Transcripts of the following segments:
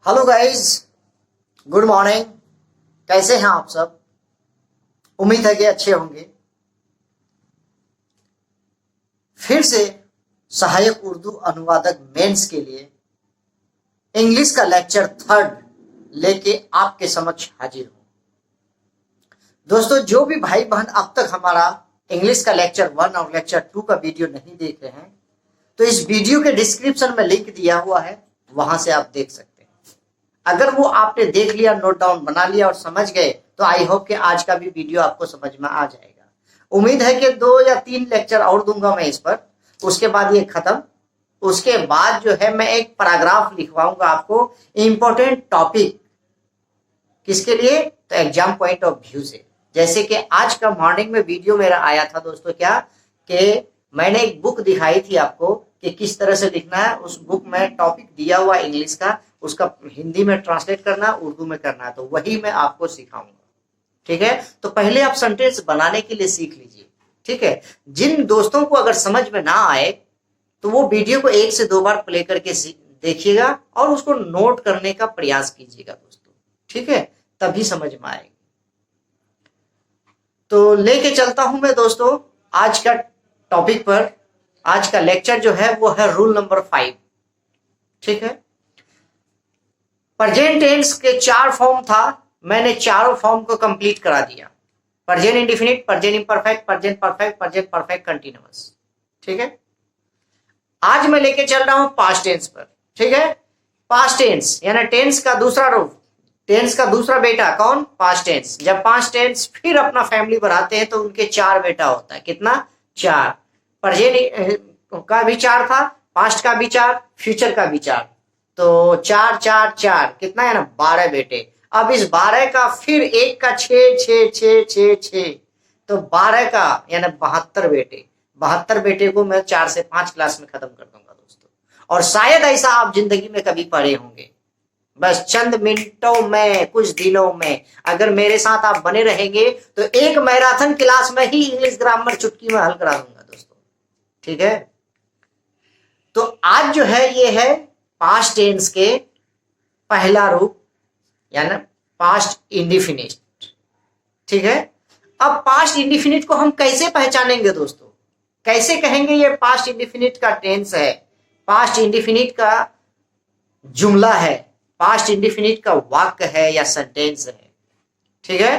Hello guys, good morning. कैसे हैं आप सब? उम्मीद है कि अच्छे होंगे। फिर से सहायक उर्दू अनुवादक मेंस के लिए इंग्लिश का लेक्चर 3 लेके आपके समक्ष हाजिर हूं। दोस्तों, जो भी भाई बहन अब तक हमारा इंग्लिश का लेक्चर 1 और लेक्चर 2 का वीडियो नहीं देखे हैं, तो इस वीडियो के डिस्क्रिप्शन में लिंक दिया हुआ है, वहां से आप देख सकते हैं। अगर वो आपने देख लिया, नोट डाउन बना लिया और समझ गए, तो आई होप कि आज का भी वीडियो आपको समझ में आ जाएगा। उम्मीद है कि 2 या 3 लेक्चर और दूंगा मैं इस पर, उसके बाद ये खत्म। उसके बाद जो है मैं एक पैराग्राफ लिखवाऊंगा आपको, इंपॉर्टेंट टॉपिक। किसके लिए? तो एग्जाम पॉइंट ऑफ व्यू से। जैसे कि आज का मॉर्निंग में वीडियो मेरा आया था दोस्तों, क्या कि मैंने एक बुक दिखाई थी आपको कि किस तरह से लिखना है। उस बुक में टॉपिक दिया हुआ इंग्लिश का, उसका हिंदी में ट्रांसलेट करना, उर्दू में करना है, तो वही मैं आपको सिखाऊंगा। ठीक है, तो पहले आप सेंटेंस बनाने के लिए सीख लीजिए। ठीक है, जिन दोस्तों को अगर समझ में ना आए तो वो वीडियो को 1 से 2 बार प्ले करके देखिएगा और उसको नोट करने का प्रयास कीजिएगा दोस्तों। ठीक है, तभी समझ में आएगी। तो लेके चलता हूं मैं दोस्तों आज का टॉपिक पर। आज का लेक्चर जो है वो है रूल नंबर 5। ठीक है, प्रेजेंट टेंस के 4 फॉर्म था, मैंने चारों फॉर्म को कंप्लीट करा दिया। Present indefinite, present imperfect, present perfect, present perfect continuous. ठीक है, आज मैं लेके चल रहा हूं पास्ट टेंस पर। ठीक है, पास्ट टेंस यानी टेंस का दूसरा रूप, टेंस का दूसरा बेटा कौन? Past tense. जब पास्ट टेंस फिर अपना फैमिली बढ़ाते हैं तो उनके 4 बेटा होता है। कितना? 4। प्रेजेंट का भी 4 था, पास्ट का भी 4, फ्यूचर का भी 4, तो 4 4 4 कितना है ना? 12 बेटे। अब इस 12 का फिर एक का 6 6 6 6 6, तो 12 का यानी 72 बेटे। 72 बेटे को मैं 4 से 5 क्लास में खत्म कर दूंगा दोस्तों। और शायद ऐसा आप जिंदगी में कभी पढ़े होंगे। बस चंद मिनटों में, कुछ दिनों में अगर मेरे साथ आप बने रहेंगे तो एक मैराथन क्लास में ही इंग्लिश ग्रामर चुटकी में हल करा दूंगा दोस्तों। ठीक है, तो आज जो है ये है पास्ट टेंस के पहला रूप यानी पास्ट इंडेफिनिट। ठीक है, अब पास्ट इंडेफिनिट को हम कैसे पहचानेंगे दोस्तों? कैसे कहेंगे ये पास्ट इंडेफिनिट का टेंस है, पास्ट इंडेफिनिट का जुमला है, पास्ट इंडेफिनिट का वाक्य है या सेंटेंस है? ठीक है,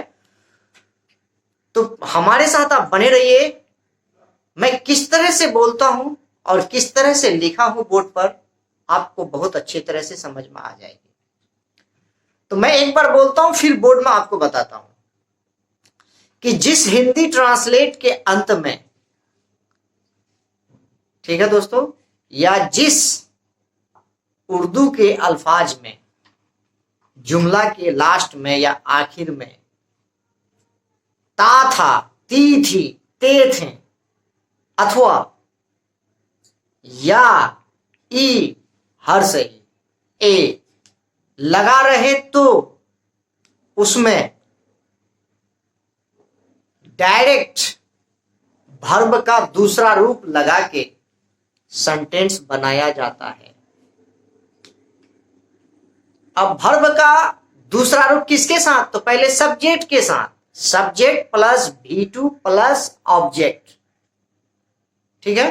तो हमारे साथ आप बने रहिए। मैं किस तरह से बोलता हूं और किस तरह से लिखा हूं बोर्ड पर, आपको बहुत अच्छी तरह से समझ में आ जाएगी। तो मैं एक बार बोलता हूं, फिर बोर्ड में आपको बताता हूं कि जिस हिंदी ट्रांसलेट के अंत में, ठीक है दोस्तों, या जिस उर्दू के अल्फाज में जुमला के लास्ट में या आखिर में ता था, ती थी, ते थे, अथवा या ई हर सही ए लगा रहे तो उसमें डायरेक्ट वर्ब का दूसरा रूप लगा के सेंटेंस बनाया जाता है। अब वर्ब का दूसरा रूप किसके साथ? तो पहले सब्जेक्ट के साथ, subject plus V2 plus object. ठीक है,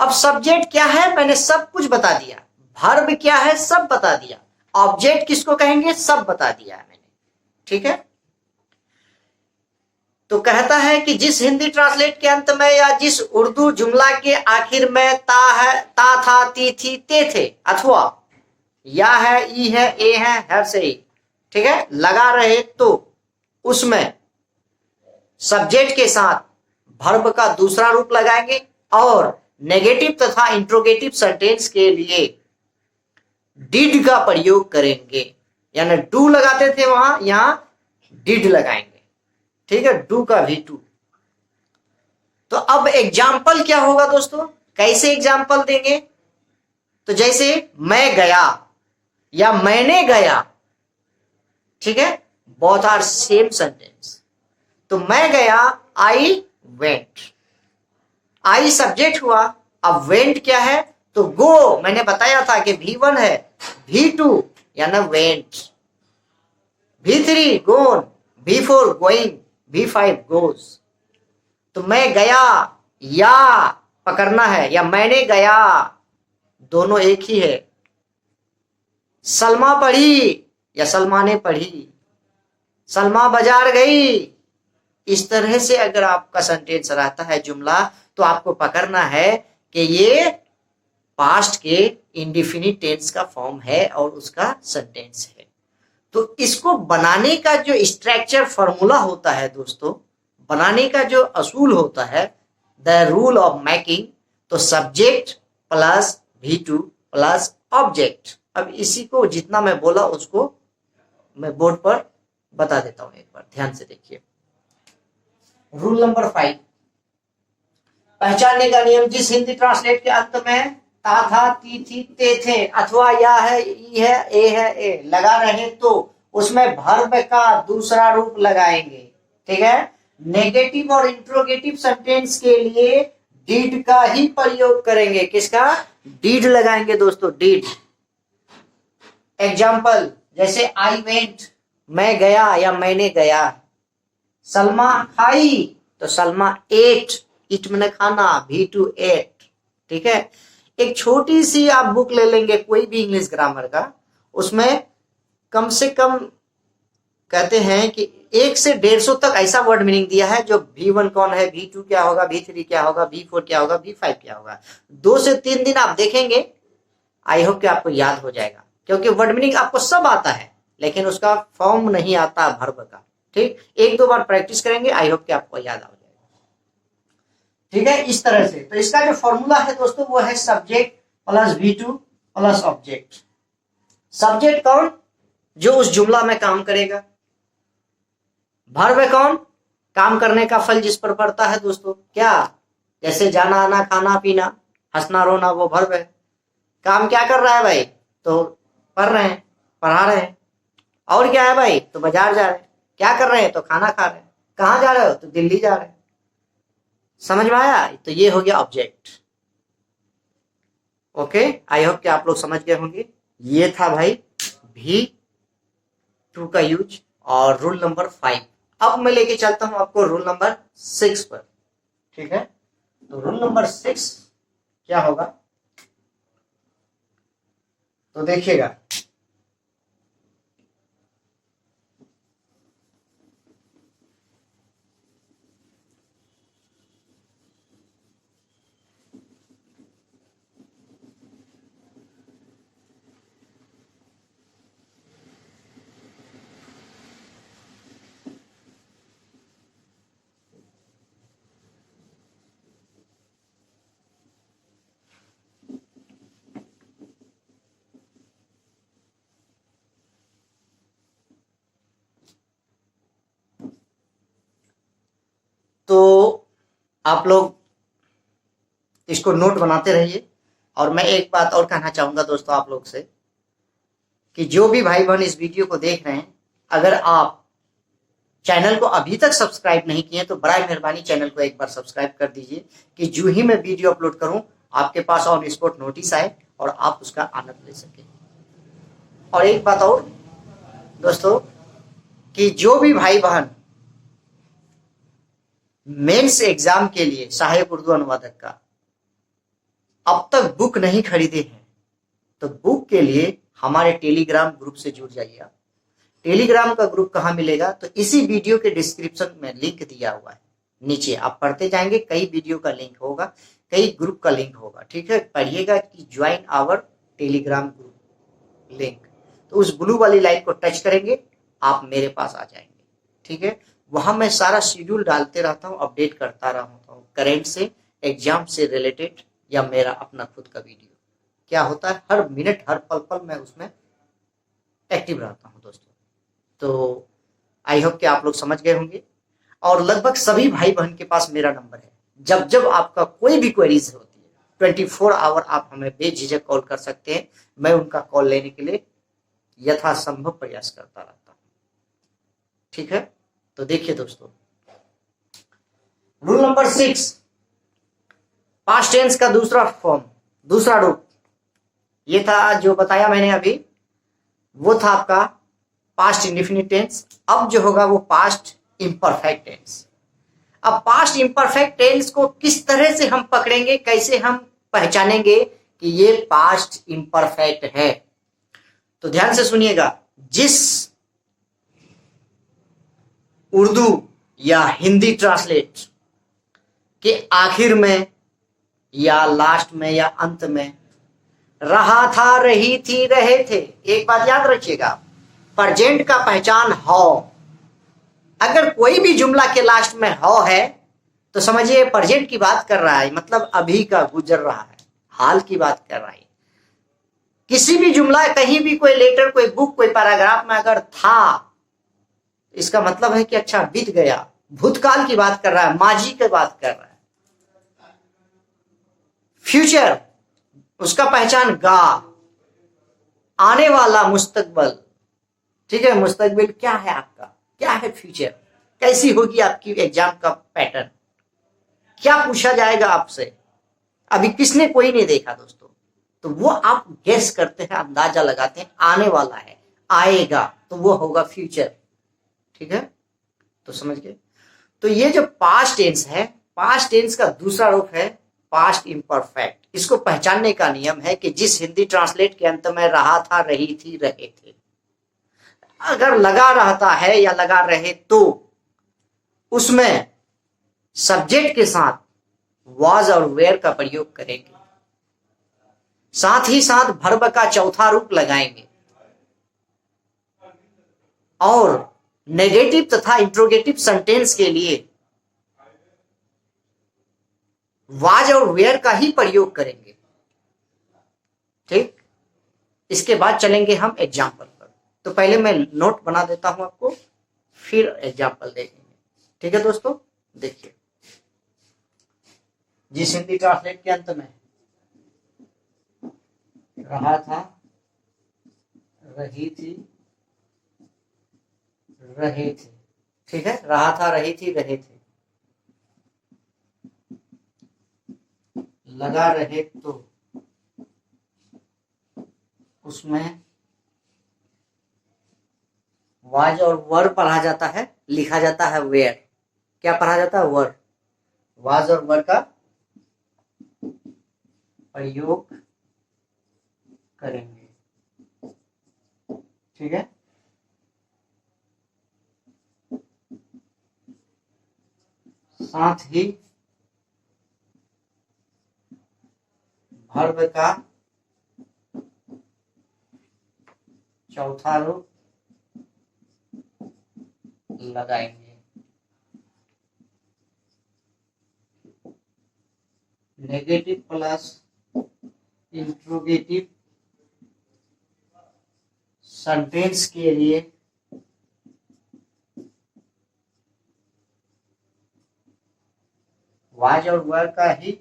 अब सब्जेक्ट क्या है मैंने सब कुछ बता दिया, वर्ब क्या है सब बता दिया, ऑब्जेक्ट किसको कहेंगे सब बता दिया है मैंने। ठीक है, तो कहता है कि जिस हिंदी ट्रांसलेट के अंत में या जिस उर्दू जुमला के आखिर में ता है, ता था, ती थी, ते थे, अथवा या है, ई है, ए है, हर से ही, ठीक है, लगा रहे तो उसमें सब्जेक्ट के साथ वर्ब का दूसरा रूप लगाएंगे और नेगेटिव तथा इंट्रोगेटिव सेंटेंस के लिए डिड का प्रयोग करेंगे। यानी डू लगाते थे वहां, यहां डिड लगाएंगे। ठीक है, डू का V2। तो अब एग्जाम्पल क्या होगा दोस्तों? कैसे एग्जाम्पल देंगे? तो जैसे मैं गया या मैंने गया, ठीक है, बोथ आर सेम सेंटेंस। तो मैं गया, आई वेंट, आई सब्जेक्ट हुआ, अब वेंट क्या है? तो गो मैंने बताया था कि V1 है, V2 या ना went. V3 gone, V4 going, V5 goes। तो मैं गया या पकड़ना है या मैंने गया, दोनों एक ही है। सलमा पढ़ी या सलमा ने पढ़ी, सलमा बाजार गई। इस तरह से अगर आपका सेंटेंस रहता है जुमला, तो आपको पकड़ना है कि ये पास्ट के इंडेफिनिट टेंस का फॉर्म है और उसका सेंटेंस है। तो इसको बनाने का जो स्ट्रक्चर फॉर्मूला होता है दोस्तों, बनाने का जो असूल होता है, द रूल ऑफ मेकिंग, तो subject plus V2 plus object. अब इसी को जितना मैं बोला उसको मैं बोर्ड पर बता देता हूं, एक बार ध्यान से देखिए। रूल नंबर 5, पहचानने का नियम। जिस हिंदी ट्रांसलेट के अंत में ता था, ती थी, ते थे अथवा या है, ई है, ए लगा रहे तो उसमें वर्ब का दूसरा रूप लगाएंगे। ठीक है। नेगेटिव और इंट्रोगेटिव सेंटेंस के लिए डीड का ही प्रयोग करेंगे। किसका? डीड लगाएंगे दोस्तों, डीड। एग्जाम्पल जैसे आई वेंट, मैं गया या मैंने गया। सलमा खाई, तो सलमा एट, इट मैंने खाना, V2 एट। ठीक है। एक छोटी सी आप बुक ले लेंगे कोई भी इंग्लिश ग्रामर का, उसमें कम से कम कहते हैं कि 1 से 150 तक ऐसा वर्ड मीनिंग दिया है, जो V1 कौन है, V2 क्या होगा, V3 क्या होगा, V4 क्या होगा, V5 क्या होगा। 2 से 3 दिन आप देखेंगे, आई होप कि आपको याद हो जाएगा, क्योंकि वर्ड मीनिंग आपको सब आता है लेकिन उसका फॉर्म नहीं आता वर्ब का। ठीक, 1-2 बार प्रैक्टिस करेंगे, आई होप कि आपको याद हो जाएगा। ठीक है, इस तरह से। तो इसका जो फॉर्मूला है दोस्तों वो है subject plus V2 plus object. Subject कौन? जो उस जुमला में काम करेगा। वर्ब कौन? काम करने का फल जिस पर पड़ता है दोस्तों। क्या? जैसे जाना आना, खाना पीना, हंसना रोना, वो वर्ब है। काम क्या कर रहा है भाई? तो पढ़ रहे हैं, पढ़ा रहे हैं। और क्या है भाई? तो बाजार जा रहे हैं। क्या कर रहे हैं? तो खाना खा रहे हैं। कहाँ जा रहे हो? तो दिल्ली जा रहे हैं। समझ में आया? तो ये हो गया ऑब्जेक्ट। ओके, आई होप कि आप लोग समझ गए होंगे। ये था भाई V2 का यूज और रूल नंबर 5। अब मैं लेके चलता हूं आपको रूल नंबर 6 पर। ठीक है, तो रूल नंबर 6 क्या होगा? तो देखिएगा, तो आप लोग इसको नोट बनाते रहिए। और मैं एक बात और कहना चाहूंगा दोस्तों आप लोग से, कि जो भी भाई बहन इस वीडियो को देख रहे हैं, अगर आप चैनल को अभी तक सब्सक्राइब नहीं किए तो बड़ा मेहरबानी चैनल को एक बार सब्सक्राइब कर दीजिए, कि जो ही मैं वीडियो अपलोड करूं आपके पास ऑन स्पॉट नोटिस आए और आप उसका आनंद ले सके। और एक बात और दोस्तों, कि जो भी भाई बहन मेंस एग्जाम के लिए सहायक उर्दू अनुवादक का अब तक बुक नहीं खरीदे हैं, तो बुक के लिए हमारे टेलीग्राम ग्रुप से जुड़ जाइए। आप टेलीग्राम का ग्रुप कहाँ मिलेगा? तो इसी वीडियो के डिस्क्रिप्शन में लिंक दिया हुआ है, नीचे आप पढ़ते जाएंगे, कई वीडियो का लिंक होगा, कई ग्रुप का लिंक होगा। ठीक है, पढ़िएगा कि join our Telegram group link. तो उस ब्लू वाली लाइन को टच करेंगे, आप मेरे पास आ जाएंगे। ठीक है, वहां मैं सारा शेड्यूल डालते रहता हूँ, अपडेट करता रहता हूँ, करेंट से, एग्जाम से रिलेटेड, या मेरा अपना खुद का वीडियो क्या होता है, हर मिनट हर पल पल मैं उसमें एक्टिव रहता हूं दोस्तों। तो आई होप कि आप लोग समझ गए होंगे। और लगभग सभी भाई बहन के पास मेरा नंबर है। जब जब आपका कोई भी क्वेरीज होती है, 24 आवर आप हमें बेझिझक कॉल कर सकते हैं। मैं उनका कॉल लेने के लिए यथासंभव प्रयास करता रहता हूं। ठीक है, तो देखिए दोस्तों, रूल नंबर 6, पास्ट टेंस का दूसरा फॉर्म, दूसरा रूप, ये था जो बताया मैंने अभी, वो था आपका पास्ट इंडेफिनिट टेंस। अब जो होगा वो पास्ट इम्परफेक्ट टेंस। अब पास्ट इम्परफेक्ट टेंस को किस तरह से हम पकड़ेंगे, कैसे हम पहचानेंगे कि ये पास्ट इम्परफेक्ट है? तो ध्यान से सुनिएगा। जिस उर्दू या हिंदी ट्रांसलेट के आखिर में या लास्ट में या अंत में रहा था, रही थी, रहे थे, एक बात याद रखिएगा, प्रेजेंट का पहचान हौ। अगर कोई भी जुमला के लास्ट में हौ है तो समझिए प्रेजेंट की बात कर रहा है, मतलब अभी का, गुजर रहा है, हाल की बात कर रहा है। किसी भी जुमला, कहीं भी कोई लेटर, कोई बुक, कोई पैराग्राफ में अगर था, इसका मतलब है कि अच्छा बीत गया, भूतकाल की बात कर रहा है, माजी की बात कर रहा है। फ्यूचर, उसका पहचान गा, आने वाला, मुस्तकबल। ठीक है, मुस्तकबिल क्या है आपका, क्या है फ्यूचर, कैसी होगी आपकी एग्जाम का पैटर्न, क्या पूछा जाएगा आपसे, अभी किसने, कोई नहीं देखा दोस्तों, तो वो आप गेस करते हैं, अंदाजा लगाते हैं, आने वाला है, आएगा, तो वो होगा फ्यूचर। ठीक है, तो समझ गए। तो ये जो पास्ट टेंस है, पास्ट टेंस का दूसरा रूप है पास्ट इम्परफेक्ट। इसको पहचानने का नियम है कि जिस हिंदी ट्रांसलेट के अंत में रहा था, रही थी, रहे थे, अगर लगा रहता है या लगा रहे तो उसमें सब्जेक्ट के साथ वाज और वेयर का प्रयोग करेंगे, साथ ही साथ वर्ब का चौथा रूप लगाएंगे, और नेगेटिव तथा इंट्रोगेटिव सेंटेंस के लिए वाज और वेयर का ही प्रयोग करेंगे। ठीक, इसके बाद चलेंगे हम एग्जाम्पल पर। तो पहले मैं नोट बना देता हूं आपको, फिर एग्जाम्पल देखेंगे। ठीक है दोस्तों, देखिए, जिस हिंदी ट्रांसलेट के अंत में रहा था, रही थी, रहे थे। ठीक है, रहा था, रही थी, रहे थे, लगा रहे तो उसमें वाज और वर पढ़ा जाता है, लिखा जाता है वेयर। क्या पढ़ा जाता है? वर। वाज और वर का प्रयोग करेंगे। ठीक है, साथ ही वर्ब का चौथा रूप लगाएंगे। नेगेटिव प्लस इंट्रोगेटिव सेंटेंस के लिए वाज और वर का ही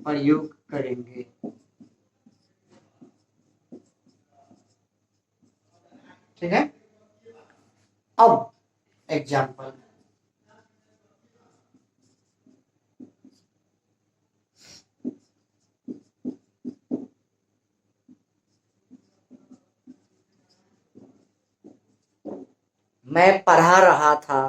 प्रयोग करेंगे। ठीक है, अब एग्जाम्पल। मैं पढ़ा रहा था,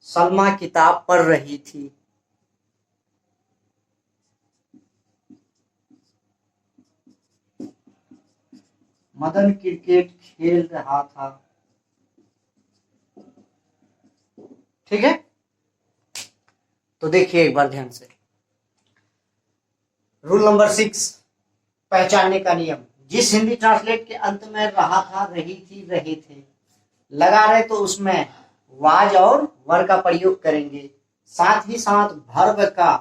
सलमा किताब पढ़ रही थी, मदन क्रिकेट खेल रहा था। ठीक है, तो देखिए एक बार ध्यान से, रूल नंबर 6, पहचानने का नियम। जिस हिंदी ट्रांसलेट के अंत में रहा था, रही थी, रहे थे, लगा रहे तो उसमें वाज और वर का प्रयोग करेंगे, साथ ही साथ वर्ब का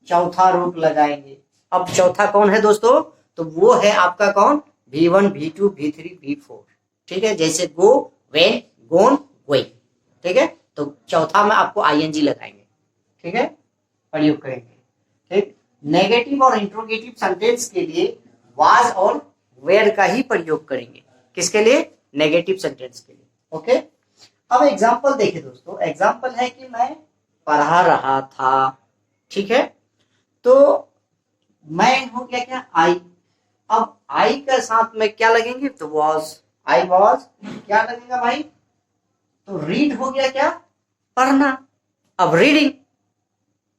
चौथा रूप लगाएंगे। अब चौथा कौन है दोस्तों? तो वो है आपका कौन? V1, V2, V3, V4। ठीक है, जैसे गो, वेन, गोन, गोइंग। ठीक है, तो चौथा में आपको ING लगाएंगे। ठीक है, प्रयोग करेंगे। ठीक, नेगेटिव और इंट्रोगेटिव सेंटेंस के लिए वाज और वेयर का ही प्रयोग करेंगे। किसके लिए? नेगेटिव सेंटेंस के लिए। ओके, अब एग्जाम्पल देखिए दोस्तों, एग्जाम्पल है कि मैं पढ़ा रहा था, ठीक है, तो मैं हो गया क्या, आई। अब आई के साथ में क्या लगेंगे, तो वॉज, आई वॉज, क्या लगेगा भाई, तो रीड हो गया क्या, पढ़ना। अब रीडिंग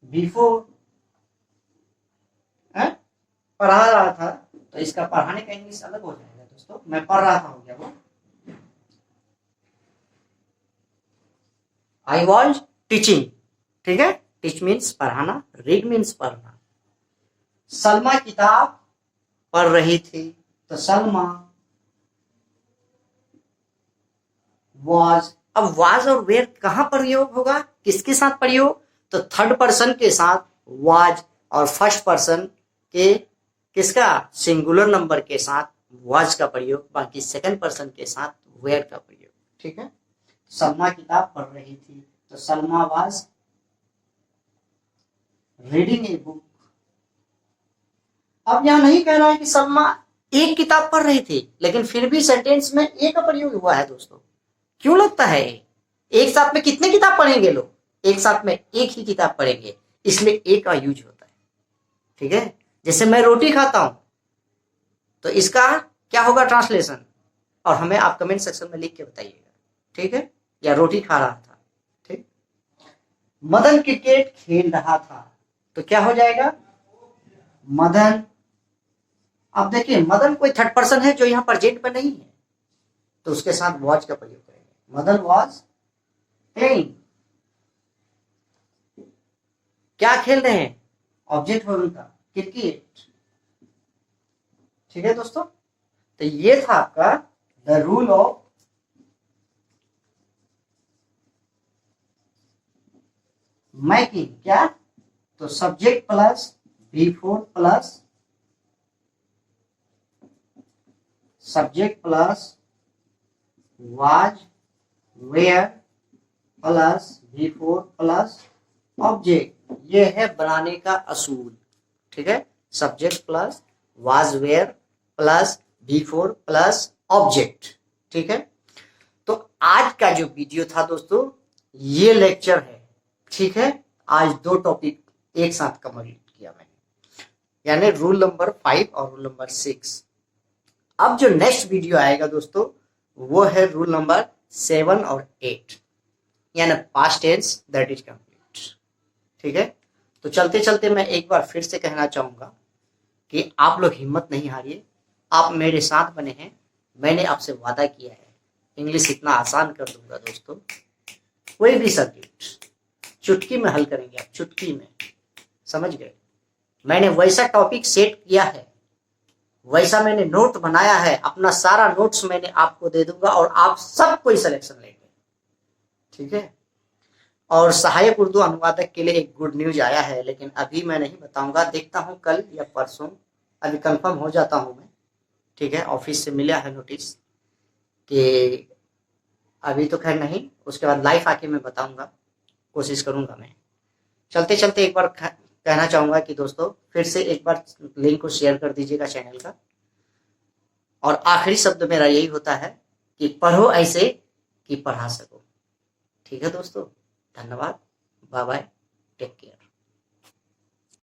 बिफोर, पढ़ा रहा था, तो इसका पढ़ाने का इंग्लिश अलग हो जाएगा दोस्तों, मैं पढ़ रहा था हो गया वो, आई वॉज टीचिंग, ठीक है, टीच मीन्स पढ़ाना, रीड मीन्स पढ़ना। सलमा किताब पढ़ रही थी, तो सलमा वाज। अब वाज और वेयर कहां प्रयोग होगा, किसके साथ प्रयोग, तो थर्ड पर्सन के साथ वाज, और फर्स्ट पर्सन के किसका, सिंगुलर नंबर के साथ वाज का प्रयोग, बाकी सेकंड पर्सन के साथ वेयर का प्रयोग, ठीक है। सलमा किताब पढ़ रही थी, तो Salma was reading a book. अब यहां नहीं कह रहा है कि सलमा एक किताब पढ़ रही थी, लेकिन फिर भी सेंटेंस में ए का प्रयोग हुआ है दोस्तों। क्यों लगता है, एक साथ में कितने किताब पढ़ेंगे लोग, एक साथ में एक ही किताब पढ़ेंगे, इसलिए ए का यूज होता है, ठीक है। जैसे मैं रोटी खाता हूं, तो इसका क्या होगा ट्रांसलेशन, और हमें आप कमेंट सेक्शन में लिख के बताइएगा, ठीक है, या रोटी खा रहा था, ठीक। मदन क्रिकेट खेल रहा था, तो क्या हो जाएगा, मदन। अब देखिए मदन कोई थर्ड पर्सन है जो यहाँ प्रेजेंट में नहीं है, तो उसके साथ वॉज का प्रयोग करेंगे, मदन वॉज प्लेइंग। क्या खेल रहे हैं, ऑब्जेक्ट हो उनका क्रिकेट, ठीक है दोस्तों। तो ये था आपका द रूल ऑफ मेकिंग, क्या, तो subject plus before plus subject plus was were plus before plus object, ये है बनाने का असूल, ठीक है। Subject plus was were plus before plus object, ठीक है। तो आज का जो वीडियो था दोस्तों, ये लेक्चर है, ठीक है। आज दो टॉपिक एक साथ कंप्लीट किया मैंने, यानी रूल नंबर 5 और रूल नंबर 6। अब जो नेक्स्ट वीडियो आएगा दोस्तों, वो है रूल नंबर 7 और 8, यानी past tense that is complete, ठीक है। तो चलते चलते मैं एक बार फिर से कहना चाहूंगा कि आप लोग हिम्मत नहीं हारिए, आप मेरे साथ बने हैं, मैंने आपसे वादा किया है इंग्लिश इतना आसान कर दूंगा दोस्तों, कोई भी सब्जेक्ट चुटकी में हल करेंगे आप, चुटकी में, समझ गए। मैंने वैसा टॉपिक सेट किया है, वैसा मैंने नोट बनाया है, अपना सारा नोट्स मैंने आपको दे दूंगा और आप सब कोई सिलेक्शन लेंगे, ठीक है। और सहायक उर्दू अनुवादक के लिए एक गुड न्यूज आया है, लेकिन अभी मैं नहीं बताऊंगा, देखता हूं कल या परसों, अभी कंफर्म हो जाता हूं मैं, ठीक है। ऑफिस से मिला है नोटिस कि अभी तो खैर नहीं, उसके बाद लाइव आके मैं बताऊंगा, कोशिश करूंगा मैं। चलते चलते एक बार कहना चाहूंगा कि दोस्तों फिर से एक बार लिंक को शेयर कर दीजिएगा चैनल का, और आखिरी शब्द मेरा यही होता है कि पढ़ो ऐसे कि पढ़ा सको, ठीक है दोस्तों। धन्यवाद, बाय बाय, टेक केयर।